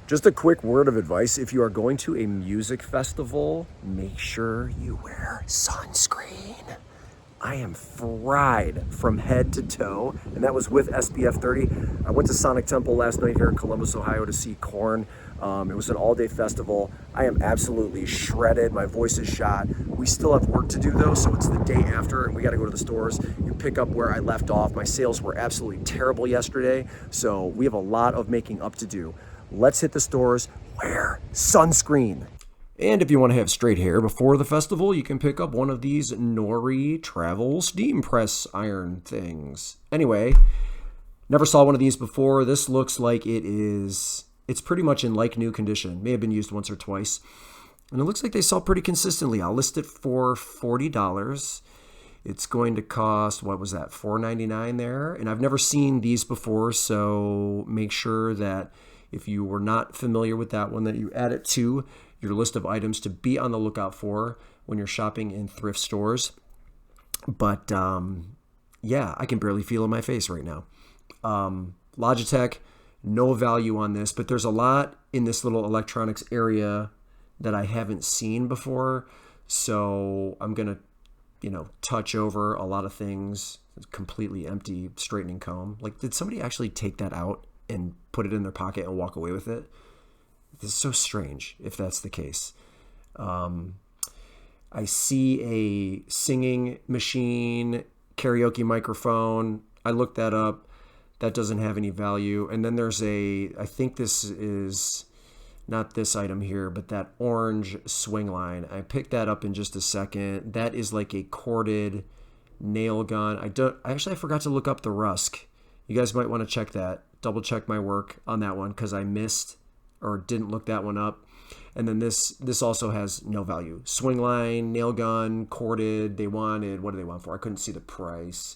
Just a quick word of advice. If you are going to a music festival, make sure you wear sunscreen. I am fried from head to toe, and that was with SPF 30. I went to Sonic Temple last night here in Columbus, Ohio to see Korn. It was an all-day festival. I am absolutely shredded. My voice is shot. We still have work to do though, so it's the day after, and we got to go to the stores. You pick up where I left off. My sales were absolutely terrible yesterday, so we have a lot of making up to do. Let's hit the stores, wear sunscreen. And if you want to have straight hair before the festival, you can pick up one of these Nori travel steam press iron things. Anyway, never saw one of these before. This looks like it's pretty much in like new condition. May have been used once or twice. And it looks like they sell pretty consistently. I'll list it for $40. It's going to cost, what was that, $4.99 there? And I've never seen these before, so make sure that if you were not familiar with that one, that you add it to your list of items to be on the lookout for when you're shopping in thrift stores. But yeah, I can barely feel in my face right now. Logitech, no value on this, but there's a lot in this little electronics area that I haven't seen before. So I'm going to, touch over a lot of things. It's completely empty straightening comb. Like, did somebody actually take that out and put it in their pocket and walk away with it? This is so strange if that's the case. I see a singing machine, karaoke microphone. I looked that up. That doesn't have any value. And then there's I think this is not this item here, but that orange swing line. I picked that up in just a second. That is like a corded nail gun. I forgot to look up the Rusk. You guys might want to check that. Double check my work on that one because I missed or didn't look that one up. And then this also has no value. Swing line, nail gun, corded. What do they want for? I couldn't see the price.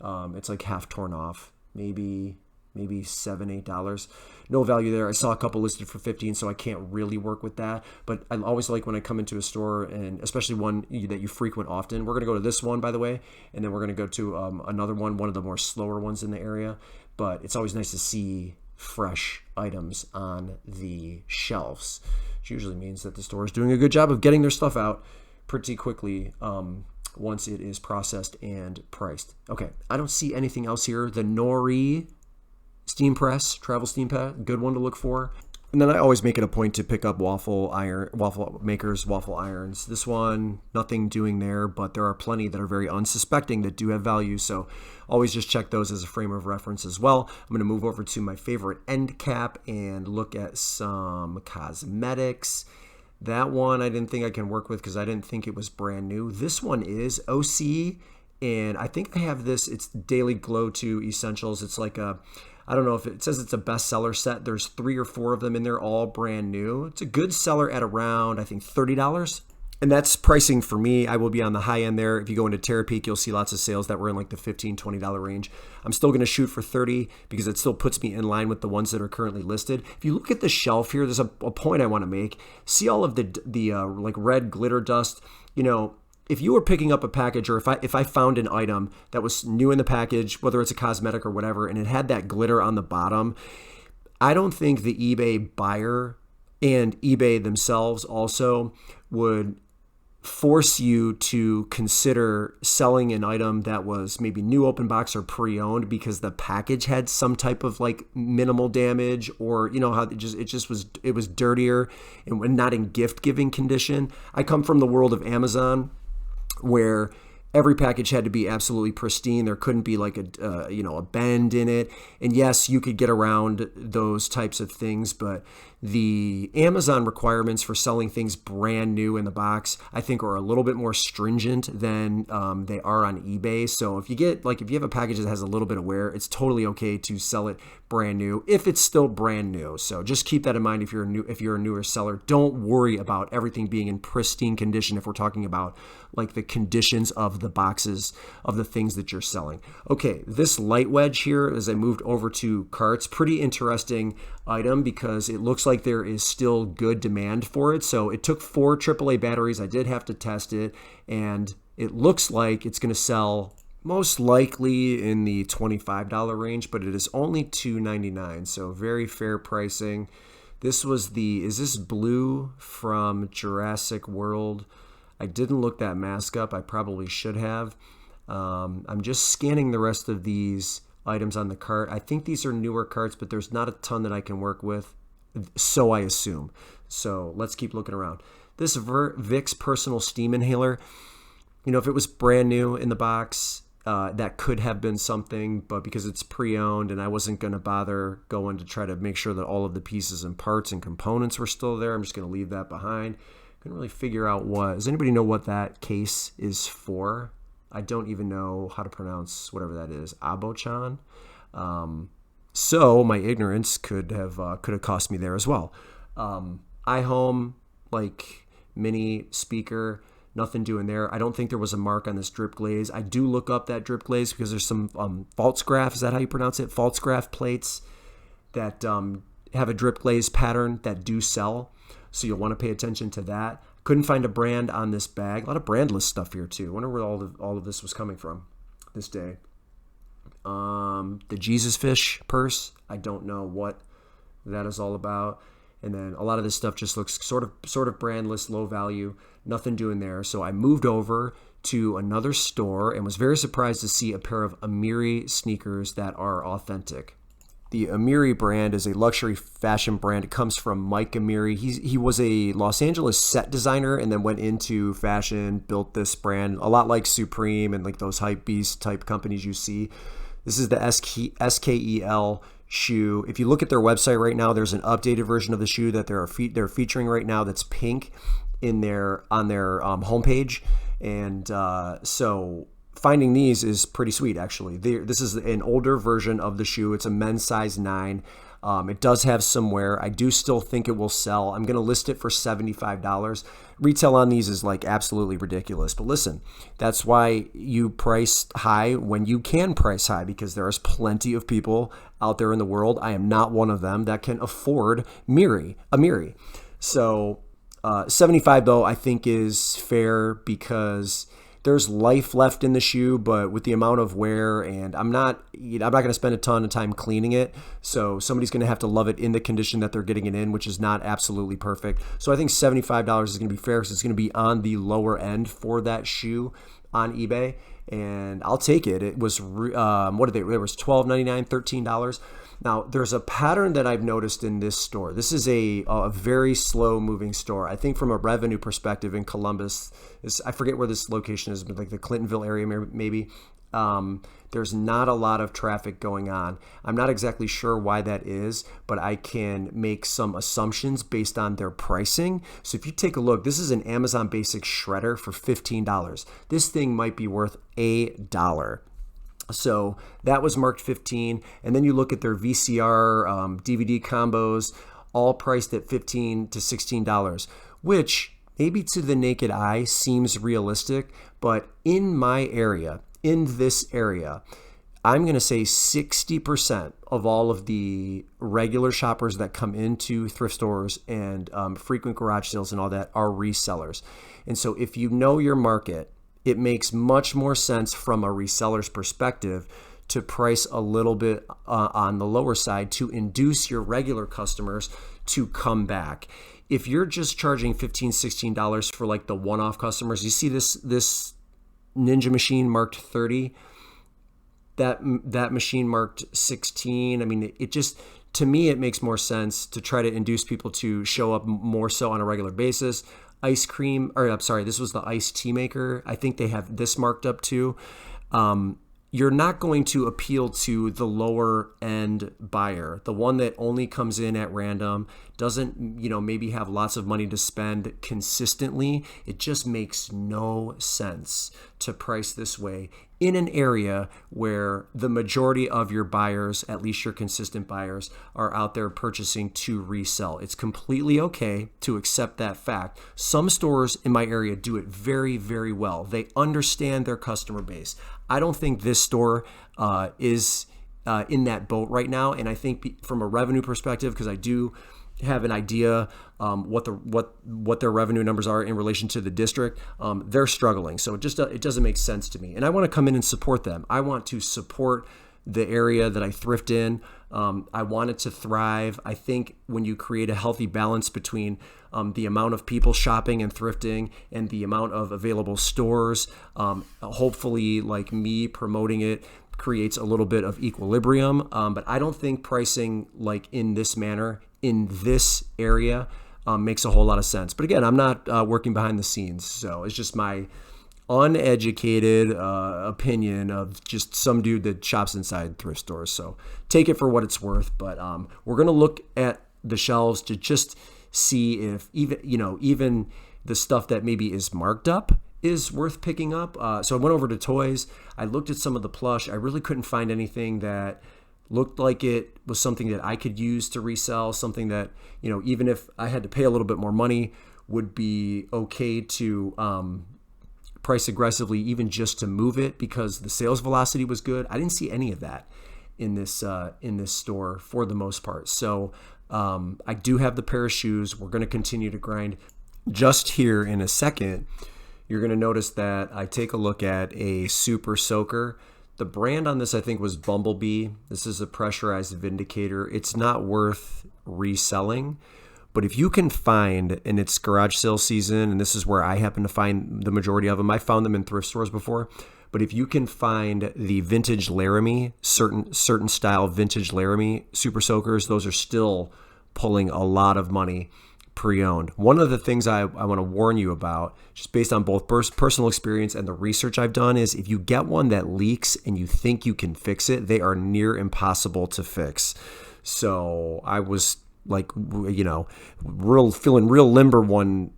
It's like half torn off. Maybe $7, $8. No value there. I saw a couple listed for $15, so I can't really work with that. But I always like when I come into a store, and especially one that you frequent often. We're going to go to this one, by the way, and then we're going to go to another one of the more slower ones in the area. But it's always nice to see fresh items on the shelves, which usually means that the store is doing a good job of getting their stuff out pretty quickly once it is processed and priced. Okay, I don't see anything else here. The Nori steam press, travel steam press, good one to look for. And then I always make it a point to pick up waffle makers, waffle irons. This one, nothing doing there, but there are plenty that are very unsuspecting that do have value. So always just check those as a frame of reference as well. I'm going to move over to my favorite end cap and look at some cosmetics. That one I didn't think I can work with because I didn't think it was brand new. This one is OC, and I think I have this. It's Daily Glow 2 Essentials. It's like I don't know if it says it's a bestseller set. There's 3 or 4 of them in there, all brand new. It's a good seller at around, I think, $30. And that's pricing for me. I will be on the high end there. If you go into Terapeak, you'll see lots of sales that were in like the $15, $20 range. I'm still going to shoot for $30 because it still puts me in line with the ones that are currently listed. If you look at the shelf here, there's a point I want to make. See all of the like red glitter dust, if you were picking up a package, or if I found an item that was new in the package, whether it's a cosmetic or whatever, and it had that glitter on the bottom, I don't think the eBay buyer and eBay themselves also would force you to consider selling an item that was maybe new open box or pre-owned because the package had some type of like minimal damage, or how it was dirtier and not in gift giving condition. I come from the world of Amazon, where every package had to be absolutely pristine. There couldn't be like a bend in it. And yes, you could get around those types of things, but the Amazon requirements for selling things brand new in the box, I think, are a little bit more stringent than they are on eBay. So if you have a package that has a little bit of wear, it's totally okay to sell it brand new if it's still brand new. So just keep that in mind if you're a newer seller. Don't worry about everything being in pristine condition if we're talking about like the conditions of the boxes of the things that you're selling. Okay, this light wedge here, as I moved over to carts, pretty interesting item because it looks like there is still good demand for it. So it took 4 AAA batteries. I did have to test it, and it looks like it's going to sell most likely in the $25 range, but it is only $2.99, so very fair pricing. This was is this Blue from Jurassic World? I didn't look that mask up. I probably should have. I'm just scanning the rest of these items on the cart. I think these are newer carts, but there's not a ton that I can work with, so I assume. So let's keep looking around. This Vicks personal steam inhaler, if it was brand new in the box, that could have been something, but because it's pre-owned and I wasn't going to bother going to try to make sure that all of the pieces and parts and components were still there, I'm just going to leave that behind. Couldn't really figure out does anybody know what that case is for? I don't even know how to pronounce whatever that is. Abochan. So my ignorance could have cost me there as well. iHome, mini speaker, nothing doing there. I don't think there was a mark on this drip glaze. I do look up that drip glaze because there's some Faltzgraf, is that how you pronounce it? Faltzgraf plates that have a drip glaze pattern that do sell. So you'll want to pay attention to that. Couldn't find a brand on this bag. A lot of brandless stuff here too. I wonder where all of this was coming from this day. The Jesus Fish purse. I don't know what that is all about. And then a lot of this stuff just looks sort of brandless, low value, nothing doing there. So I moved over to another store and was very surprised to see a pair of Amiri sneakers that are authentic. The Amiri brand is a luxury fashion brand. It comes from Mike Amiri. He was a Los Angeles set designer and then went into fashion, built this brand, a lot like Supreme and those hypebeast type companies you see. This is the SKEL shoe. If you look at their website right now, there's an updated version of the shoe that they're featuring right now that's pink on their homepage. And so finding these is pretty sweet, actually. This is an older version of the shoe. It's a men's size 9. It does have some wear. I do still think it will sell. I'm going to list it for $75. Retail on these is absolutely ridiculous. But listen, that's why you price high when you can price high, because there is plenty of people out there in the world. I am not one of them that can afford Amiri. So 75 though, I think is fair because there's life left in the shoe, but with the amount of wear, and I'm not going to spend a ton of time cleaning it. So somebody's going to have to love it in the condition that they're getting it in, which is not absolutely perfect. So I think $75 is going to be fair because it's going to be on the lower end for that shoe on eBay, and I'll take it. It was, it was $12.99, $13. Now, there's a pattern that I've noticed in this store. This is a very slow-moving store. I think from a revenue perspective in Columbus, I forget where this location is, but the Clintonville area maybe, there's not a lot of traffic going on. I'm not exactly sure why that is, but I can make some assumptions based on their pricing. So if you take a look, this is an Amazon Basics shredder for $15. This thing might be worth $1. So that was marked 15, and then you look at their VCR DVD combos, all priced at $15 to $16, which maybe to the naked eye seems realistic, but in this area, I'm going to say 60% of all of the regular shoppers that come into thrift stores and frequent garage sales and all that are resellers. And so if you know your market, it makes much more sense from a reseller's perspective to price a little bit on the lower side to induce your regular customers to come back. If you're just charging $15, $16 for the one-off customers, you see this Ninja machine marked 30, that machine marked 16. I mean, it just, to me, it makes more sense to try to induce people to show up more so on a regular basis. This was the iced tea maker. I think they have this marked up too. You're not going to appeal to the lower end buyer, the one that only comes in at random, doesn't, maybe have lots of money to spend consistently. It just makes no sense to price this way in an area where the majority of your buyers, at least your consistent buyers, are out there purchasing to resell. It's completely okay to accept that fact. Some stores in my area do it very, very well. They understand their customer base. I don't think this store is in that boat right now, and I think from a revenue perspective, because I do have an idea what their revenue numbers are in relation to the district, they're struggling. So it doesn't make sense to me. And I want to come in and support them. I want to support the area that I thrift in. I want it to thrive. I think when you create a healthy balance between the amount of people shopping and thrifting and the amount of available stores, hopefully like me promoting it creates a little bit of equilibrium. But I don't think pricing like in this manner, in this area, makes a whole lot of sense. But again, I'm not working behind the scenes, so it's just my uneducated opinion of just some dude that shops inside thrift stores. So take it for what it's worth. But we're gonna look at the shelves to just see if even the stuff that maybe is marked up is worth picking up. So I went over to toys. I looked at some of the plush. I really couldn't find anything that looked like it was something that I could use to resell, something that, even if I had to pay a little bit more money, would be okay to price aggressively, even just to move it, because the sales velocity was good. I didn't see any of that in this store for the most part. So I do have the pair of shoes. We're going to continue to grind. Just here in a second, you're going to notice that I take a look at a Super Soaker. The brand on this, I think, was Bumblebee. This is a pressurized Vindicator. It's not worth reselling. But if you can find, and it's garage sale season, and this is where I happen to find the majority of them. I found them in thrift stores before. But if you can find the vintage Laramie, certain style vintage Laramie Super Soakers, those are still pulling a lot of money pre-owned. One of the things I want to warn you about, just based on both personal experience and the research I've done, is if you get one that leaks and you think you can fix it, they are near impossible to fix. So I was like, feeling real limber one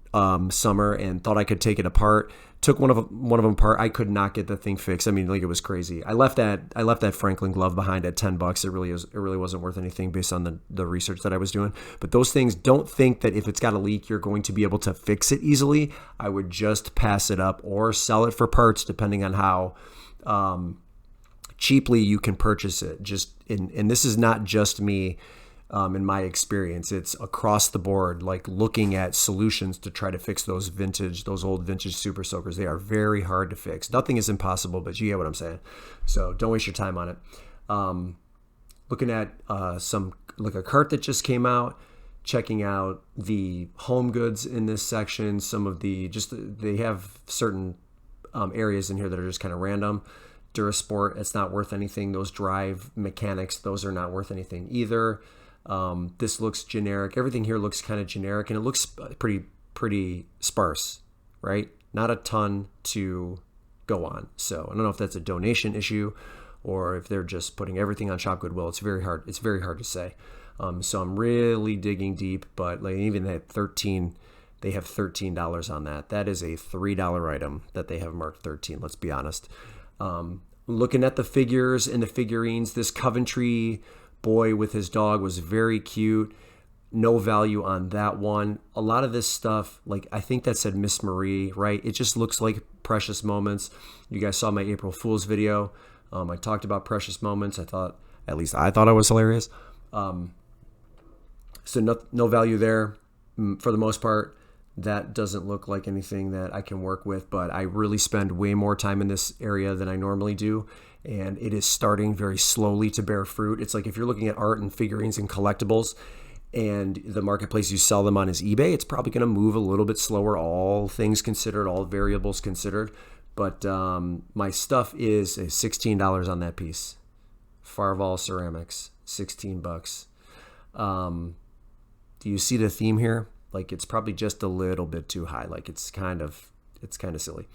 summer and thought I could take it apart. Took one of them apart. I could not get the thing fixed. I mean, like, it was crazy. I left that Franklin glove behind at $10. It really wasn't worth anything based on the research that I was doing. But those things, don't think that if it's got a leak, you're going to be able to fix it easily. I would just pass it up or sell it for parts, depending on how cheaply you can purchase it. And this is not just me. In my experience, it's across the board, like looking at solutions to try to fix those old vintage Super Soakers. They are very hard to fix. Nothing is impossible, but you get what I'm saying. So don't waste your time on it. Looking at a cart that just came out, checking out the home goods in this section. They have certain areas in here that are just kind of random. Durasport, it's not worth anything. Those drive mechanics, those are not worth anything either. This looks generic. Everything here looks kind of generic, and it looks pretty sparse, right? Not a ton to go on. So I don't know if that's a donation issue or if they're just putting everything on Shop Goodwill. It's very hard to say. So I'm really digging deep, but like even at they have $13 on that. That is a $3 item that they have marked 13. Let's be honest. Looking at the figures and the figurines, this Coventry boy with his dog was very cute. No value on that one. A lot of this stuff, like I think that said Miss Marie, right? It just looks like Precious Moments. You guys saw my April Fool's video. I talked about Precious Moments. I thought I was hilarious. So no value there for the most part. That doesn't look like anything that I can work with, but I really spend way more time in this area than I normally do. And it is starting very slowly to bear fruit. It's like if you're looking at art and figurines and collectibles and the marketplace you sell them on is eBay, it's probably going to move a little bit slower, all things considered, all variables considered. But my stuff is $16 on that piece. Farval Ceramics, $16. Do you see the theme here? Like, it's probably just a little bit too high. Like, it's kind of silly.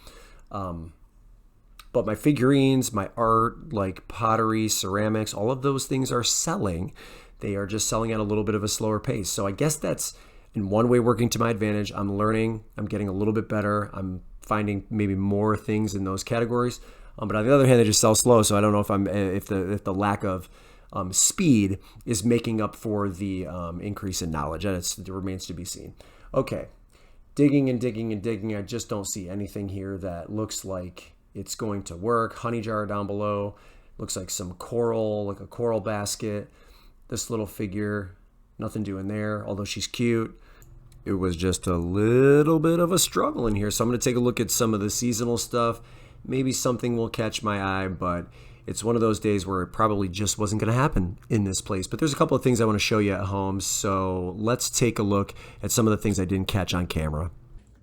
But my figurines, my art, like pottery, ceramics, all of those things are selling. They are just selling at a little bit of a slower pace. So I guess that's in one way working to my advantage. I'm learning. I'm getting a little bit better. I'm finding maybe more things in those categories. But on the other hand, they just sell slow. So I don't know if the lack of speed is making up for the increase in knowledge. It remains to be seen. Okay, digging and digging and digging. I just don't see anything here that looks like it's going to work. Honey jar down below. Looks like some coral, like a coral basket. This little figure, nothing doing there, although she's cute. It was just a little bit of a struggle in here. So I'm going to take a look at some of the seasonal stuff. Maybe something will catch my eye, but it's one of those days where it probably just wasn't going to happen in this place. But there's a couple of things I want to show you at home. So let's take a look at some of the things I didn't catch on camera.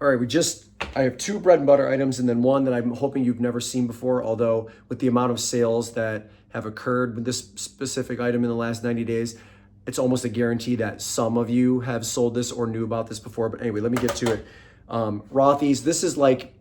All right, I have 2 bread and butter items and then one that I'm hoping you've never seen before, although with the amount of sales that have occurred with this specific item in the last 90 days, it's almost a guarantee that some of you have sold this or knew about this before. But anyway, let me get to it. Rothy's, this is like,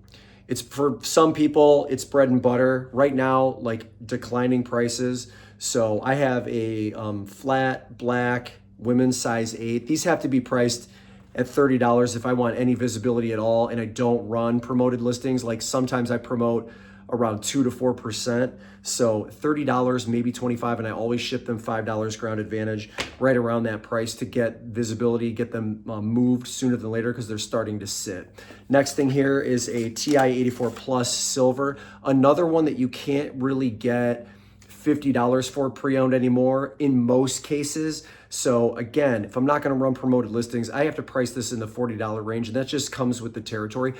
it's for some people, it's bread and butter. Right now, like declining prices. So I have a flat black women's size 8. These have to be priced at $30 if I want any visibility at all, and I don't run promoted listings. Like sometimes I promote around 2 to 4%. So $30, maybe $25, and I always ship them $5 ground advantage, right around that price to get visibility, get them moved sooner than later because they're starting to sit. Next thing here is a TI 84 Plus Silver, another one that you can't really get $50 for pre-owned anymore in most cases. So again, if I'm not going to run promoted listings, I have to price this in the $40 range, and that just comes with the territory.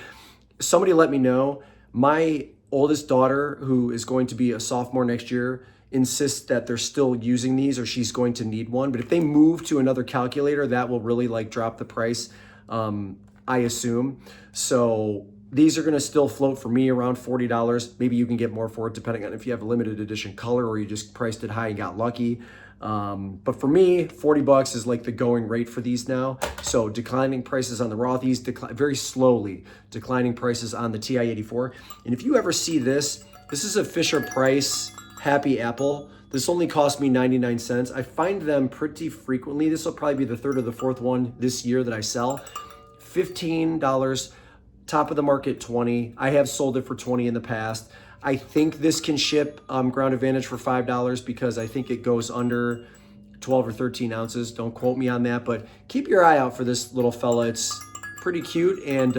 Somebody let me know. My oldest daughter, who is going to be a sophomore next year, insists that they're still using these or she's going to need one. But if they move to another calculator, that will really like drop the price, I assume. So these are going to still float for me around $40. Maybe you can get more for it depending on if you have a limited edition color or you just priced it high and got lucky. But for me, $40 is like the going rate for these now. So declining prices on the Rothy's, very slowly declining prices on the TI 84. And if you ever see this is a Fisher Price Happy Apple. This only cost me 99 cents. I find them pretty frequently. This will probably be the 3rd or the 4th one this year that I sell. $15, top of the market 20. I have sold it for 20 in the past. I think this can ship ground advantage for $5 because I think it goes under 12 or 13 ounces. Don't quote me on that, but keep your eye out for this little fella. It's pretty cute, and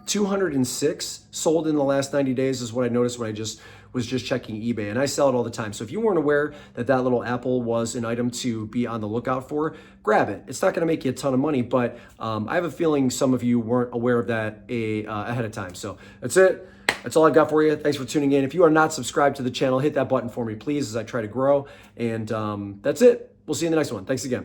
206 sold in the last 90 days is what I noticed when I was just checking eBay, and I sell it all the time. So if you weren't aware that that little apple was an item to be on the lookout for, grab it. It's not going to make you a ton of money, but I have a feeling some of you weren't aware of that ahead of time. So that's it. That's all I've got for you. Thanks for tuning in. If you are not subscribed to the channel, hit that button for me, please, as I try to grow. And that's it. We'll see you in the next one. Thanks again.